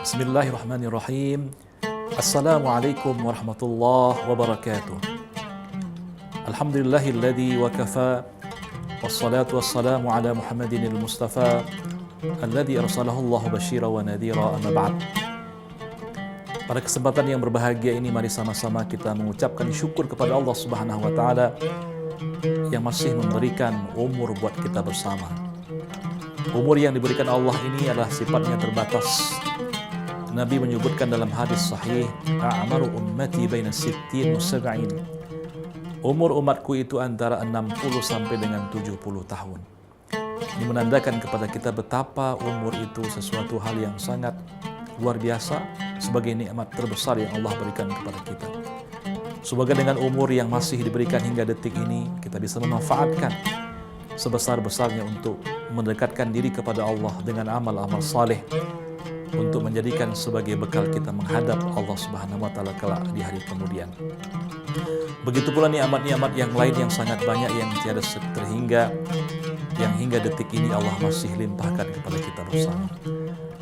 Bismillahirrahmanirrahim. Assalamualaikum warahmatullahi wabarakatuh. Alhamdulillahilladzi wa kafa, wassalatu wassalamu ala Muhammadinil Mustafa alladzi arsalahu Allahu basyira wa nadhira, amma ba'd. Pada kesempatan yang berbahagia ini, mari sama-sama kita mengucapkan syukur kepada Allah Subhanahu wa taala yang masih memberikan umur buat kita bersama. Umur yang diberikan Allah ini adalah sifatnya terbatas. Nabi menyebutkan dalam hadis sahih, a'maru ummati baina 60 wa 70. Umur umatku itu antara 60 sampai dengan 70 tahun. Ini menandakan kepada kita betapa umur itu sesuatu hal yang sangat luar biasa sebagai nikmat terbesar yang Allah berikan kepada kita. Semoga dengan umur yang masih diberikan hingga detik ini, kita bisa memanfaatkan sebesar-besarnya untuk mendekatkan diri kepada Allah dengan amal-amal saleh, untuk menjadikan sebagai bekal kita menghadap Allah Subhanahu wa taala kelak di hari kemudian. Begitu pula nikmat-nikmat yang lain yang sangat banyak yang tiada terhingga, yang hingga detik ini Allah masih limpahkan kepada kita bersama.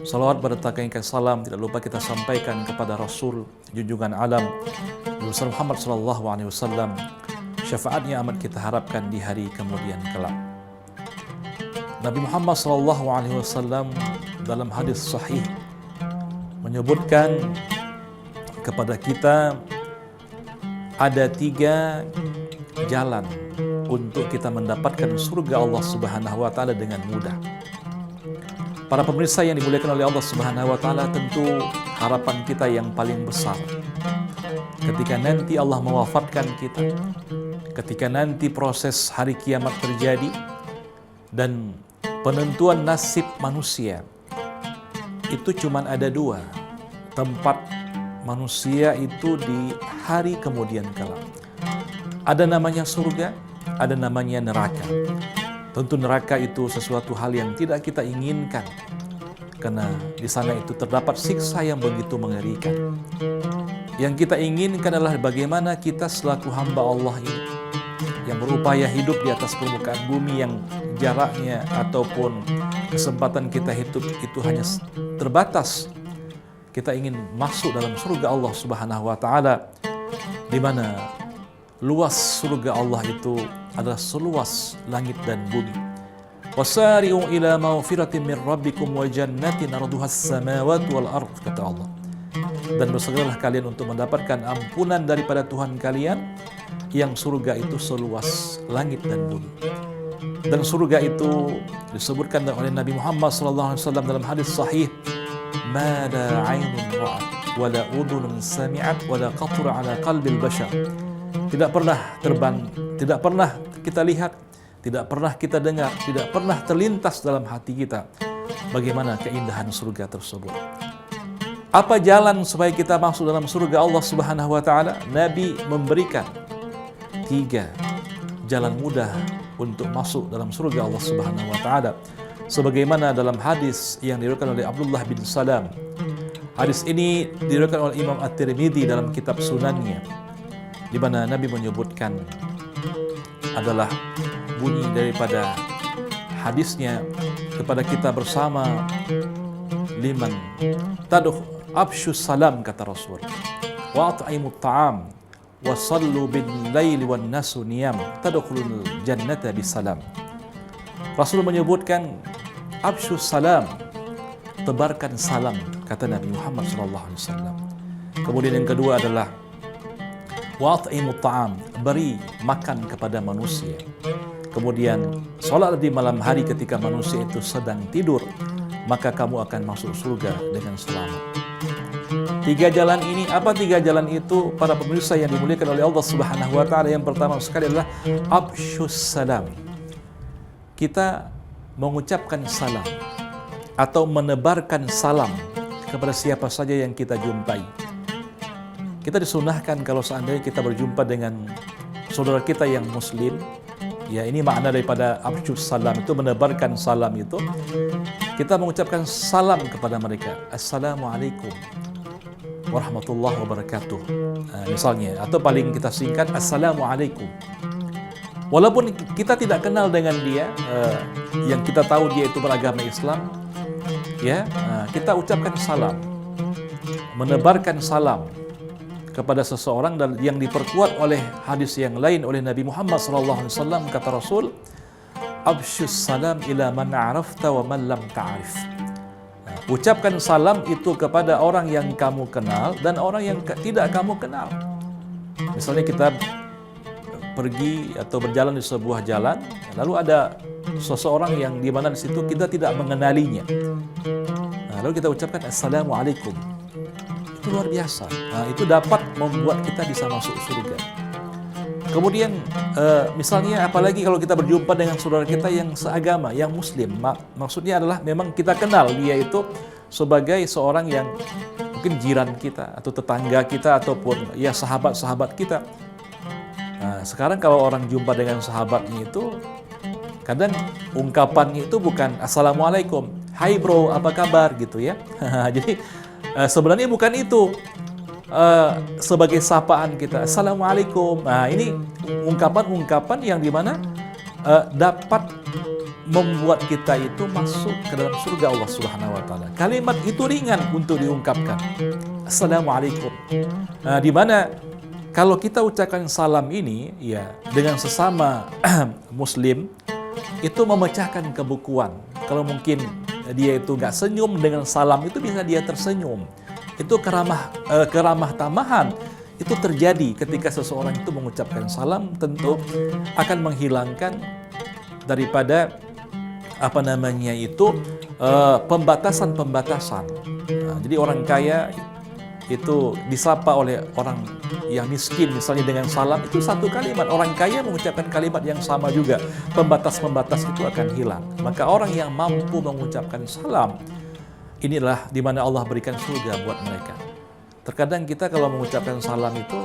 Salawat bertakai salam tidak lupa kita sampaikan kepada Rasul junjungan alam Nabi Muhammad sallallahu alaihi wasallam. Syafaatnya amat kita harapkan di hari kemudian kelak. Nabi Muhammad sallallahu alaihi wasallam dalam hadis sahih menyebutkan kepada kita ada 3 jalan untuk kita mendapatkan surga Allah Subhanahu wa taala dengan mudah. Para pemirsa yang dimuliakan oleh Allah Subhanahu wa taala, tentu harapan kita yang paling besar ketika nanti Allah mewafatkan kita, ketika nanti proses hari kiamat terjadi dan penentuan nasib manusia, itu cuma ada 2 tempat manusia itu di hari kemudian kelak. Ada namanya surga, ada namanya neraka. Tentu neraka itu sesuatu hal yang tidak kita inginkan, karena di sana itu terdapat siksa yang begitu mengerikan. Yang kita inginkan adalah bagaimana kita selaku hamba Allah ini yang berupaya hidup di atas permukaan bumi yang jaraknya ataupun kesempatan kita hidup itu hanya terbatas. Kita ingin masuk dalam surga Allah Subhanahu wa taala, di mana luas surga Allah itu adalah seluas langit dan bumi. Wasari'u ila maghfiratin min rabbikum wa jannatin arduha as-samawati wal ard, kata Allah. Dan bersegeralah kalian untuk mendapatkan ampunan daripada Tuhan kalian yang surga itu seluas langit dan bumi. Dan surga itu disebutkan oleh Nabi Muhammad sallallahu alaihi wasallam dalam hadis sahih, ma la 'ainun ra'at wa la udhunun sami'at wa la khatara 'ala qalbil bashar. Tidak pernah kita lihat, tidak pernah kita dengar, tidak pernah terlintas dalam hati kita bagaimana keindahan surga tersebut. Apa jalan supaya kita masuk dalam surga Allah Subhanahu wa taala? Nabi memberikan 3 jalan mudah untuk masuk dalam surga Allah Subhanahu wa taala, sebagaimana dalam hadis yang diriwayatkan oleh Abdullah bin Salam. Hadis ini diriwayatkan oleh Imam At-Tirmidzi dalam kitab Sunannya, di mana Nabi menyebutkan adalah bunyi daripada hadisnya kepada kita bersama, liman taduh absyus salam, kata Rasul, wa at'imut ta'am wa sallu bil laili wan nasu niyam tadkhulul jannata bisalam. Rasul menyebutkan absyus salam, tebarkan salam, kata Nabi Muhammad sallallahu alaihi wasallam. Kemudian yang kedua adalah wa at'imut ta'am, beri makan kepada manusia. Kemudian salat di malam hari ketika manusia itu sedang tidur, maka kamu akan masuk surga dengan selamat. 3 jalan ini, apa 3 jalan itu? Para pemirsa yang dimuliakan oleh Allah Subhanahu wa taala, yang pertama sekali adalah absyus salam. Kita mengucapkan salam atau menebarkan salam kepada siapa saja yang kita jumpai. Kita disunahkan kalau seandainya kita berjumpa dengan saudara kita yang muslim, ya ini makna daripada absyus salam itu, menebarkan salam itu. Kita mengucapkan salam kepada mereka, assalamualaikum warahmatullahi wabarakatuh, misalnya, atau paling kita singkat assalamualaikum. Walaupun kita tidak kenal dengan dia, yang kita tahu dia itu beragama Islam, ya, kita ucapkan salam. menebarkan salam kepada seseorang dan yang diperkuat oleh hadis yang lain oleh Nabi Muhammad SAW, kata Rasul, "Absyus salam ila man arafta wa man lam ta'rif." Ucapkan salam itu kepada orang yang kamu kenal dan orang yang tidak kamu kenal. Misalnya kita pergi atau berjalan di sebuah jalan, lalu ada seseorang yang di mana di situ kita tidak mengenalinya. Lalu kita ucapkan Assalamualaikum. Itu luar biasa. Itu dapat membuat kita bisa masuk surga. Kemudian misalnya apalagi kalau kita berjumpa dengan saudara kita yang seagama, yang muslim. Maksudnya adalah memang kita kenal dia itu sebagai seorang yang mungkin jiran kita atau tetangga kita ataupun ya sahabat-sahabat kita. Sekarang kalau orang jumpa dengan sahabatnya itu kadang ungkapannya itu bukan Assalamualaikum, hai bro, apa kabar gitu ya. Jadi sebenarnya bukan itu sebagai sapaan kita, Assalamualaikum. Nah, ini ungkapan-ungkapan yang dimana dapat membuat kita itu masuk ke dalam surga Allah Subhanahu wa taala. Kalimat itu ringan untuk diungkapkan. Assalamualaikum. Nah, di mana kalau kita ucapkan salam ini ya dengan sesama muslim itu memecahkan kebukuan. Kalau mungkin dia itu nggak senyum, dengan salam itu bisa dia tersenyum. Itu keramah tamahan itu terjadi ketika seseorang itu mengucapkan salam, tentu akan menghilangkan daripada pembatasan-pembatasan. Jadi orang kaya itu disapa oleh orang yang miskin misalnya dengan salam, itu satu kalimat. Orang kaya mengucapkan kalimat yang sama juga, pembatas-pembatas itu akan hilang. Maka orang yang mampu mengucapkan salam, inilah di mana Allah berikan surga buat mereka. Terkadang kita kalau mengucapkan salam itu,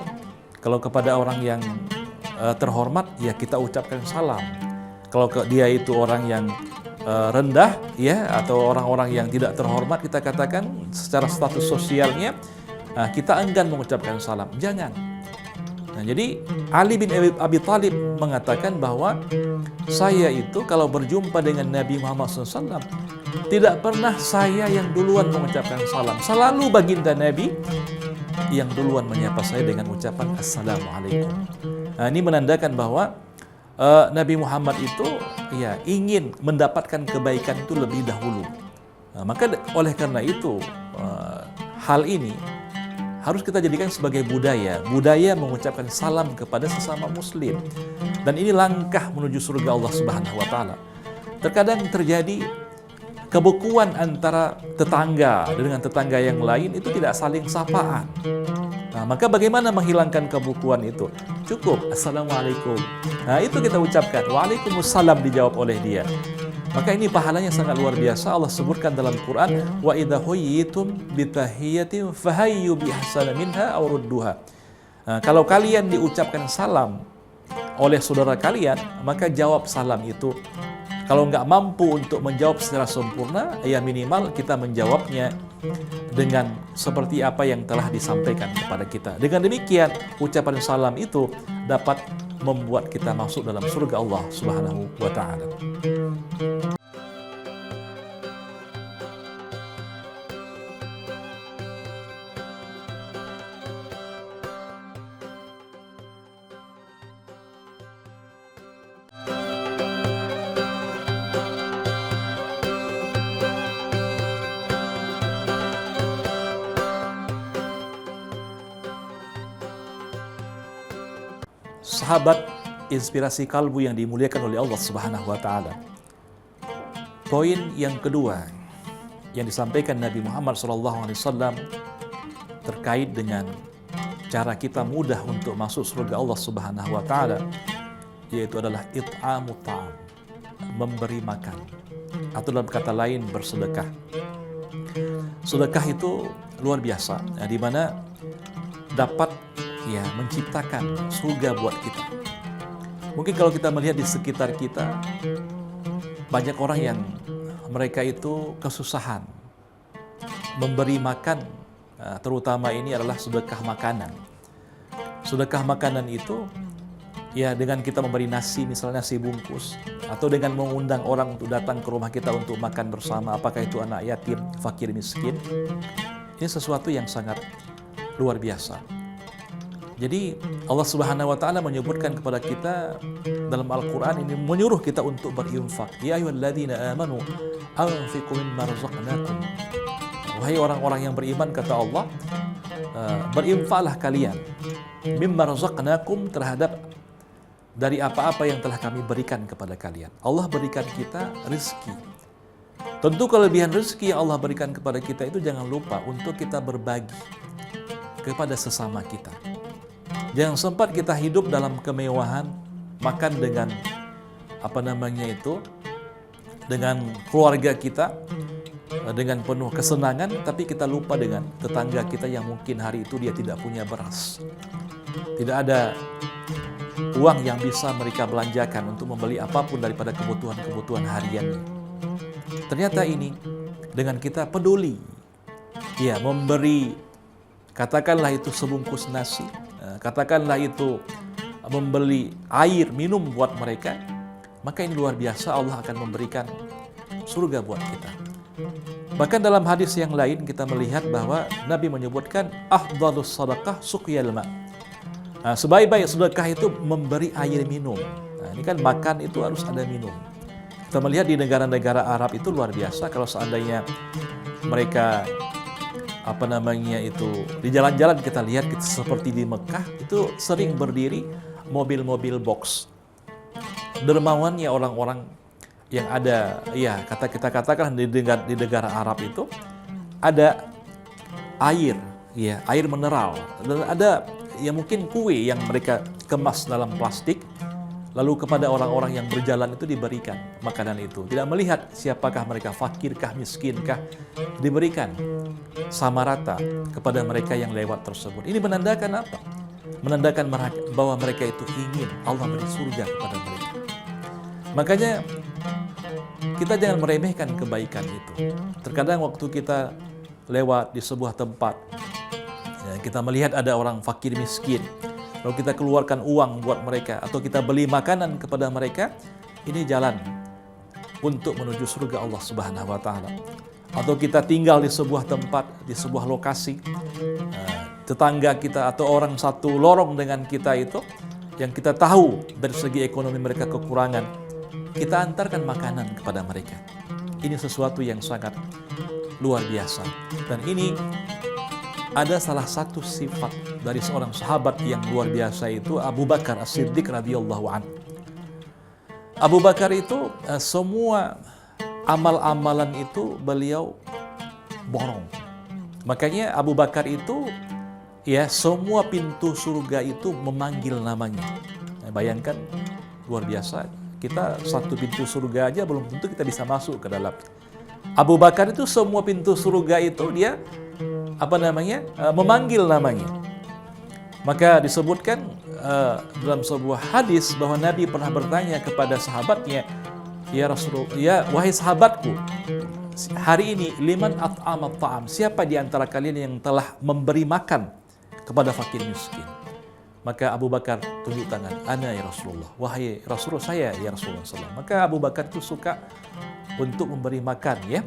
kalau kepada orang yang terhormat, ya kita ucapkan salam. Kalau dia itu orang yang rendah, ya, atau orang-orang yang tidak terhormat, kita katakan secara status sosialnya, kita enggan mengucapkan salam. Jangan. Nah, jadi Ali bin Abi Thalib mengatakan bahwa saya itu kalau berjumpa dengan Nabi Muhammad SAW, tidak pernah saya yang duluan mengucapkan salam. Selalu baginda Nabi yang duluan menyapa saya dengan ucapan Assalamualaikum. Nah, ini menandakan bahwa Nabi Muhammad itu ya ingin mendapatkan kebaikan itu lebih dahulu. Nah, maka oleh karena itu hal ini harus kita jadikan sebagai budaya mengucapkan salam kepada sesama muslim. Dan ini langkah menuju surga Allah Subhanahu wa taala. Terkadang terjadi kebukuan antara tetangga dengan tetangga yang lain, itu tidak saling sapaan. Nah, maka bagaimana menghilangkan kebukuan itu? Cukup Assalamualaikum. Nah, itu kita ucapkan. Waalaikumsalam dijawab oleh dia. Maka ini pahalanya sangat luar biasa. Allah sebutkan dalam Quran, wa idza huyyitum bitahiyatin fahayyu bihsana minha aw rudduha. Nah, kalau kalian diucapkan salam oleh saudara kalian, maka jawab salam itu. Kalau nggak mampu untuk menjawab secara sempurna, ya minimal kita menjawabnya dengan seperti apa yang telah disampaikan kepada kita. Dengan demikian, ucapan salam itu dapat membuat kita masuk dalam surga Allah Subhanahu wa taala. Sahabat inspirasi kalbu yang dimuliakan oleh Allah Subhanahu wa taala. Poin yang kedua yang disampaikan Nabi Muhammad SAW terkait dengan cara kita mudah untuk masuk surga Allah Subhanahu wa taala, yaitu adalah it'amu ta'am, memberi makan, atau dalam kata lain bersedekah. Sedekah itu luar biasa, di mana dapat menciptakan surga buat kita. Mungkin kalau kita melihat di sekitar kita, banyak orang yang mereka itu kesusahan memberi makan, terutama ini adalah sedekah makanan. Sedekah makanan itu ya dengan kita memberi nasi, misalnya nasi bungkus, atau dengan mengundang orang untuk datang ke rumah kita untuk makan bersama, apakah itu anak yatim, fakir, miskin. Ini sesuatu yang sangat luar biasa. Jadi Allah Subhanahu wa taala menyebutkan kepada kita dalam Al-Qur'an ini, menyuruh kita untuk berinfak. Ya ayyuhalladzina amanu anfiqu mimma razaqnakum. Wahai orang-orang yang beriman, kata Allah, berinfaklah kalian mimma razaqnakum, terhadap dari apa-apa yang telah kami berikan kepada kalian. Allah berikan kita rezeki. Tentu kelebihan rezeki yang Allah berikan kepada kita itu jangan lupa untuk kita berbagi kepada sesama kita. Jangan sempat kita hidup dalam kemewahan, makan dengan dengan keluarga kita, dengan penuh kesenangan, tapi kita lupa dengan tetangga kita yang mungkin hari itu dia tidak punya beras. Tidak ada uang yang bisa mereka belanjakan untuk membeli apapun daripada kebutuhan-kebutuhan hariannya. Ternyata ini dengan kita peduli, ya, memberi, katakanlah itu sebungkus nasi, katakanlah itu membeli air minum buat mereka, maka ini luar biasa, Allah akan memberikan surga buat kita. Bahkan dalam hadis yang lain kita melihat bahwa Nabi menyebutkan afdhalus sadaqah suqyal ma. Sebaik-baik sedekah itu memberi air minum. Ini kan makan itu harus ada minum. Kita melihat di negara-negara Arab itu luar biasa, kalau seandainya mereka di jalan-jalan kita lihat seperti di Mekah itu sering berdiri mobil-mobil box. Dermawannya orang-orang yang ada, ya, kita katakan di negara Arab itu ada air, ya, air mineral, dan ada ya mungkin kue yang mereka kemas dalam plastik, lalu kepada orang-orang yang berjalan itu diberikan makanan itu. Tidak melihat siapakah mereka, fakirkah, miskinkah, diberikan sama rata kepada mereka yang lewat tersebut. Ini menandakan apa? Menandakan bahwa mereka itu ingin Allah beri surga kepada mereka. Makanya kita jangan meremehkan kebaikan itu. Terkadang waktu kita lewat di sebuah tempat, ya, kita melihat ada orang fakir miskin, lalu kita keluarkan uang buat mereka, atau kita beli makanan kepada mereka, ini jalan untuk menuju surga Allah Subhanahu wa taala. Atau kita tinggal di sebuah tempat, di sebuah lokasi, tetangga kita atau orang satu lorong dengan kita itu, yang kita tahu dari segi ekonomi mereka kekurangan, kita antarkan makanan kepada mereka. Ini sesuatu yang sangat luar biasa. Dan ini ada salah satu sifat dari seorang sahabat yang luar biasa, itu Abu Bakar As-Siddiq radhiyallahu anhu. Abu Bakar itu semua amal-amalan itu beliau borong. Makanya Abu Bakar itu, ya, semua pintu surga itu memanggil namanya. Bayangkan, luar biasa. Kita satu pintu surga aja belum tentu kita bisa masuk ke dalam. Abu Bakar itu semua pintu surga itu dia memanggil namanya. Maka disebutkan dalam sebuah hadis bahwa Nabi pernah bertanya kepada sahabatnya, ya Rasulullah, ya wahai sahabatku, hari ini liman at'amat ta'am, siapa di antara kalian yang telah memberi makan kepada fakir miskin? Maka Abu Bakar tunjuk tangan, ana ya Rasulullah, wahai Rasulullah, saya ya Rasulullah SAW. Maka Abu Bakar itu suka untuk memberi makan, ya,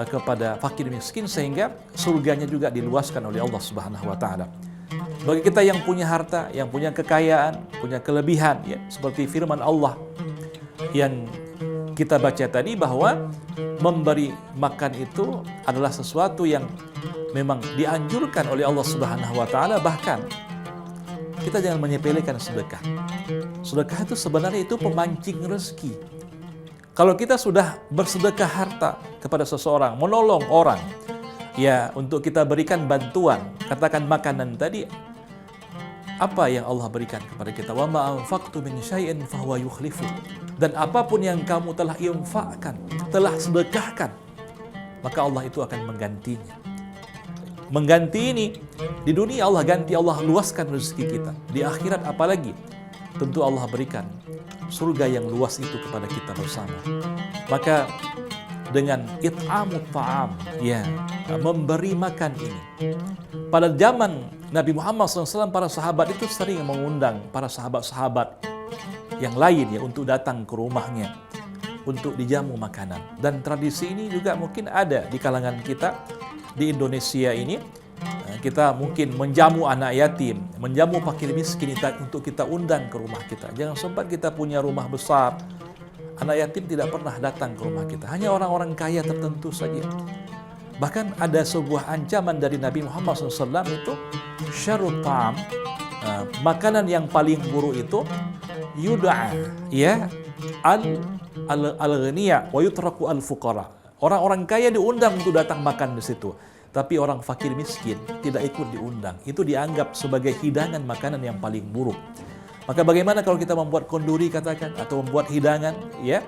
kepada fakir miskin, sehingga surganya juga diluaskan oleh Allah Subhanahu wa taala. Bagi kita yang punya harta, yang punya kekayaan, punya kelebihan, ya, seperti firman Allah yang kita baca tadi, bahwa memberi makan itu adalah sesuatu yang memang dianjurkan oleh Allah Subhanahu wa taala. Bahkan kita jangan menyepelekan sedekah. Sedekah itu sebenarnya itu pemancing rezeki. Kalau kita sudah bersedekah harta kepada seseorang, menolong orang, ya, untuk kita berikan bantuan, katakan makanan tadi, apa yang Allah berikan kepada kita? Wa ma anfaqtu min syai'in fahuwa yukhlifu. Dan apapun yang kamu telah infakkan, telah sedekahkan, maka Allah itu akan menggantinya. Mengganti ini di dunia Allah ganti, Allah luaskan rezeki kita. Di akhirat apalagi, tentu Allah berikan surga yang luas itu kepada kita bersama. Maka dengan it'amut ta'am, ya, memberi makan ini. Pada zaman Nabi Muhammad SAW, para sahabat itu sering mengundang para sahabat-sahabat yang lain, ya, untuk datang ke rumahnya untuk dijamu makanan. Dan tradisi ini juga mungkin ada di kalangan kita, di Indonesia ini kita mungkin menjamu anak yatim, menjamu fakir miskin untuk kita undang ke rumah kita. Jangan sempat kita punya rumah besar, anak yatim tidak pernah datang ke rumah kita. Hanya orang-orang kaya tertentu saja. Bahkan ada sebuah ancaman dari Nabi Muhammad SAW itu, syarrut ta'am, makanan yang paling buruk itu, yud'a, ya, al-ghaniya wa yutraku al-fuqara. Orang-orang kaya diundang untuk datang makan di situ. Tapi orang fakir miskin tidak ikut diundang. Itu dianggap sebagai hidangan makanan yang paling buruk. Maka bagaimana kalau kita membuat konduri katakan, atau membuat hidangan ya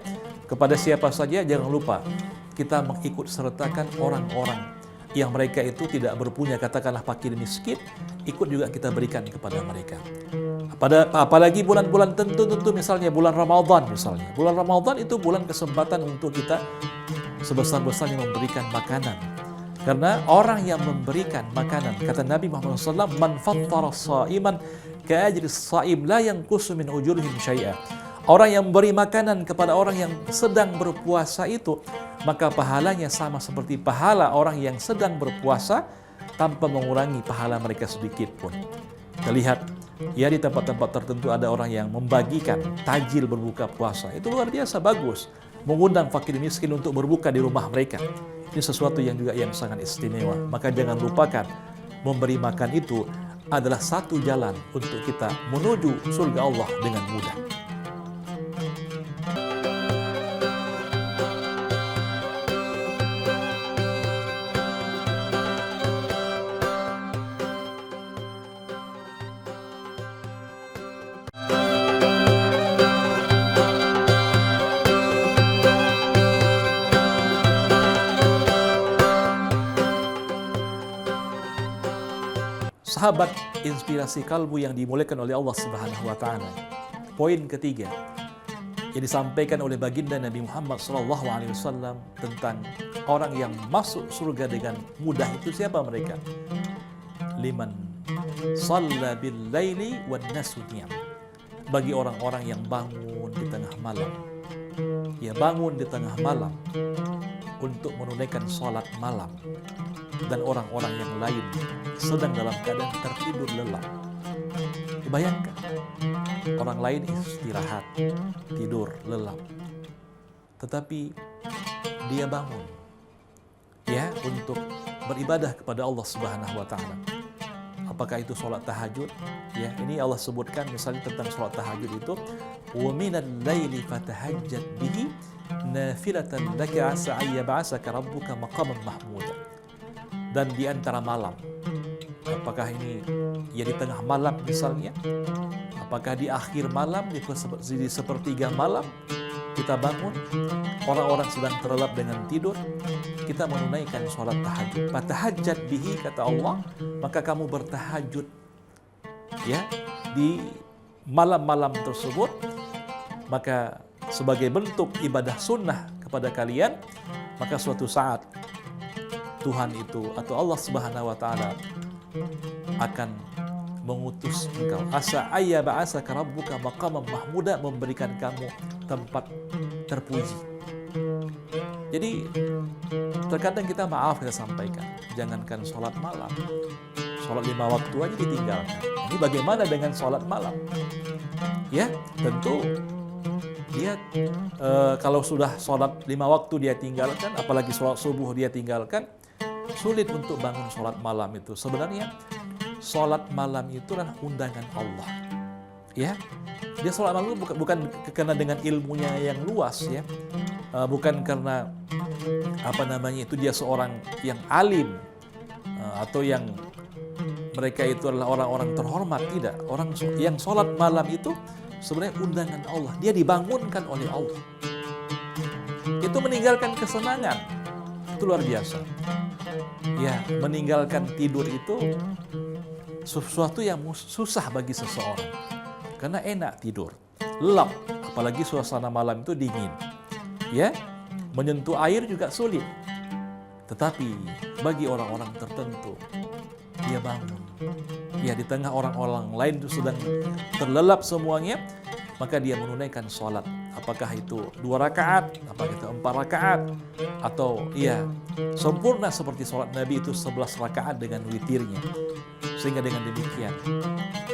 kepada siapa saja, jangan lupa kita mengikut sertakan orang-orang yang mereka itu tidak berpunya, katakanlah fakir miskin, ikut juga kita berikan kepada mereka. Apalagi bulan-bulan tentu misalnya bulan Ramadan misalnya. Bulan Ramadan itu bulan kesempatan untuk kita sebesar-besarnya memberikan makanan. Karena orang yang memberikan makanan, kata Nabi Muhammad SAW, man fattara sha'iman ka'ajri sha'im la yanqusu min ujurihim syai'a. Orang yang memberi makanan kepada orang yang sedang berpuasa itu, maka pahalanya sama seperti pahala orang yang sedang berpuasa tanpa mengurangi pahala mereka sedikit pun. Kita lihat, ya di tempat-tempat tertentu ada orang yang membagikan tajil berbuka puasa. Itu luar biasa bagus. Mengundang fakir miskin untuk berbuka di rumah mereka. Ini sesuatu yang juga yang sangat istimewa. Maka jangan lupakan, memberi makan itu adalah satu jalan untuk kita menuju surga Allah dengan mudah. Sahabat inspirasi kalbu yang dimuliakan oleh Allah Subhanahu wa taala. Poin ketiga yang disampaikan oleh baginda Nabi Muhammad SAW tentang orang yang masuk surga dengan mudah itu siapa mereka? Liman shalla bil laili wan nasu niyam. Bagi orang-orang yang bangun di tengah malam. Ya, bangun di tengah malam untuk menunaikan sholat malam, dan orang-orang yang lain sedang dalam keadaan tertidur lelap. Bayangkan, orang lain istirahat, tidur, lelap, tetapi dia bangun ya untuk beribadah kepada Allah Subhanahu wa taala. Apakah itu sholat tahajud? Ya, ini Allah sebutkan misalnya tentang sholat tahajud itu, wa minal laili fatahajjat bihi nafilatan laka asa ayyab'asaka rabbuka maqaman mahmuda. Dan di antara malam, apakah ini ya di tengah malam misalnya, apakah di akhir malam, di sepertiga malam kita bangun, orang-orang sedang terlelap dengan tidur, kita menunaikan sholat tahajud. Fatahajjat bihi, kata Allah, maka kamu bertahajud ya di malam-malam tersebut, maka sebagai bentuk ibadah sunnah kepada kalian, maka suatu saat Tuhan itu atau Allah Subhanahu wa taala akan mengutus engkau. Asa ayyab'asaka rabbuka maqaman mahmuda, memberikan kamu tempat terpuji. Jadi terkadang kita kita sampaikan, jangankan sholat malam, sholat 5 waktu aja ditinggalkan. Ini bagaimana dengan sholat malam? Ya, tentu dia kalau sudah sholat 5 waktu dia tinggalkan, apalagi sholat subuh dia tinggalkan, sulit untuk bangun sholat malam itu. Sebenarnya sholat malam itu adalah undangan Allah. Ya, dia sholat malam itu bukan karena dengan ilmunya yang luas ya, bukan karena itu dia seorang yang alim atau yang mereka itu adalah orang-orang terhormat. Tidak, orang yang sholat malam itu sebenarnya undangan Allah. Dia dibangunkan oleh Allah. Itu meninggalkan kesenangan. Itu luar biasa. Ya, meninggalkan tidur itu sesuatu yang susah bagi seseorang. Karena enak tidur, lelap, apalagi suasana malam itu dingin. Ya, menyentuh air juga sulit. Tetapi bagi orang-orang tertentu, dia bangun. Ya, di tengah orang-orang lain itu sedang terlelap semuanya, maka dia menunaikan sholat apakah itu 2 rakaat, apakah itu 4 rakaat, atau ya sempurna seperti sholat Nabi itu 11 rakaat dengan witirnya. Sehingga dengan demikian,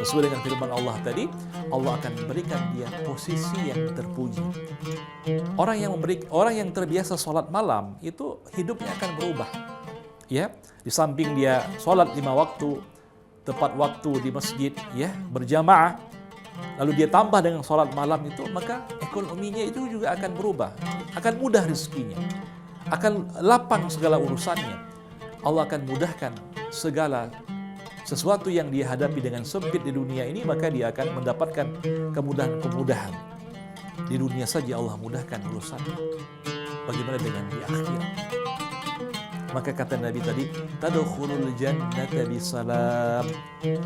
sesuai dengan firman Allah tadi, Allah akan memberikan dia posisi yang terpuji. Orang yang terbiasa sholat malam itu hidupnya akan berubah. Ya, di samping dia sholat 5 waktu, tepat waktu di masjid, ya, berjamaah, lalu dia tambah dengan sholat malam itu, maka ekonominya itu juga akan berubah, akan mudah rezekinya, akan lapang segala urusannya. Allah akan mudahkan segala sesuatu yang dia hadapi dengan sempit di dunia ini, maka dia akan mendapatkan kemudahan-kemudahan. Di dunia saja Allah mudahkan urusannya. Bagaimana dengan di akhirat? Maka kata Nabi tadi, tadkhulul jannata bisalam.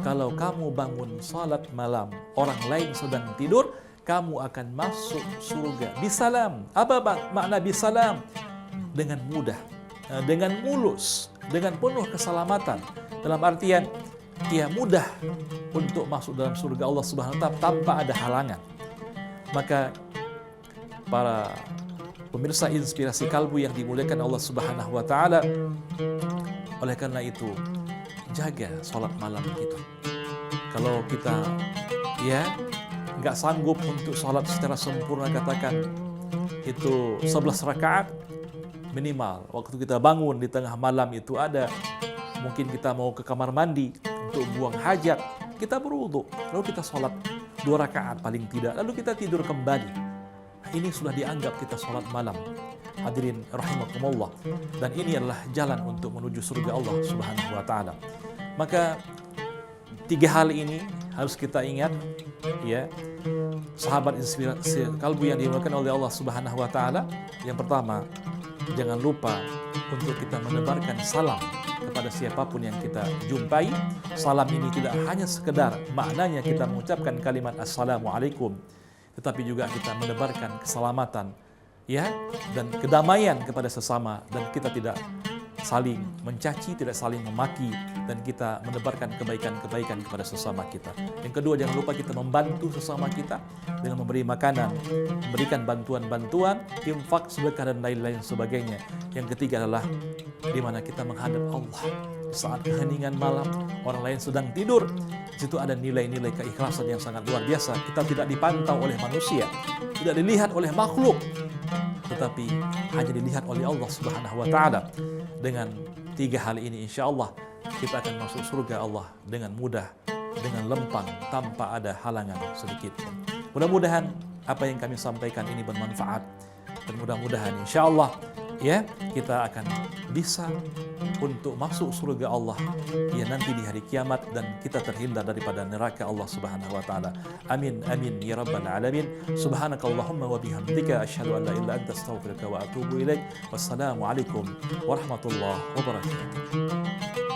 Kalau kamu bangun salat malam, orang lain sedang tidur, kamu akan masuk surga bisalam. Apa makna bisalam? Dengan mudah, dengan mulus, dengan penuh keselamatan. Dalam artian, ia mudah untuk masuk dalam surga Allah Subhanahu wa taala tanpa ada halangan. Maka para pemirsa Inspirasi Kalbu yang dimuliakan Allah Subhanahu wa taala, oleh karena itu jaga sholat malam kita. Kalau kita ya nggak sanggup untuk sholat secara sempurna, katakan itu 11 rakaat minimal. Waktu kita bangun di tengah malam itu ada, mungkin kita mau ke kamar mandi untuk buang hajat, kita berwudu, lalu kita sholat 2 rakaat paling tidak, lalu kita tidur kembali. Ini sudah dianggap kita sholat malam. Hadirin rahimakumullah. Dan ini adalah jalan untuk menuju surga Allah Subhanahu wa taala. Maka 3 hal ini harus kita ingat, ya. Sahabat Inspirasi Kalbu yang dimuliakan oleh Allah Subhanahu wa taala. Yang pertama, jangan lupa untuk kita menebarkan salam kepada siapapun yang kita jumpai. Salam ini tidak hanya sekedar maknanya kita mengucapkan kalimat assalamualaikum, tetapi juga kita menebarkan keselamatan, ya, dan kedamaian kepada sesama, dan kita tidak saling mencaci, tidak saling memaki, dan kita menebarkan kebaikan-kebaikan kepada sesama kita. Yang kedua, jangan lupa kita membantu sesama kita dengan memberi makanan, memberikan bantuan-bantuan, infak, sedekah, dan lain-lain sebagainya. Yang ketiga adalah di mana kita menghadap Allah saat keheningan malam, orang lain sedang tidur. Di situ ada nilai-nilai keikhlasan yang sangat luar biasa. Kita tidak dipantau oleh manusia, tidak dilihat oleh makhluk, tetapi hanya dilihat oleh Allah Subhanahu wa taala. Dengan 3 hal ini, insya Allah kita akan masuk surga Allah dengan mudah, dengan lempang, tanpa ada halangan sedikit. Mudah-mudahan apa yang kami sampaikan ini bermanfaat, dan mudah-mudahan insya Allah, ya, kita akan bisa untuk masuk surga Allah, ya, nanti di hari kiamat, dan kita terhindar daripada neraka Allah Subhanahu wa taala. Amin amin ya rabbal alamin. Subhanakallahumma wa bihamdika asyhadu an la ilaha illa anta astaghfiruka wa atubu ilaik. Wassalamu alaikum warahmatullahi wabarakatuh.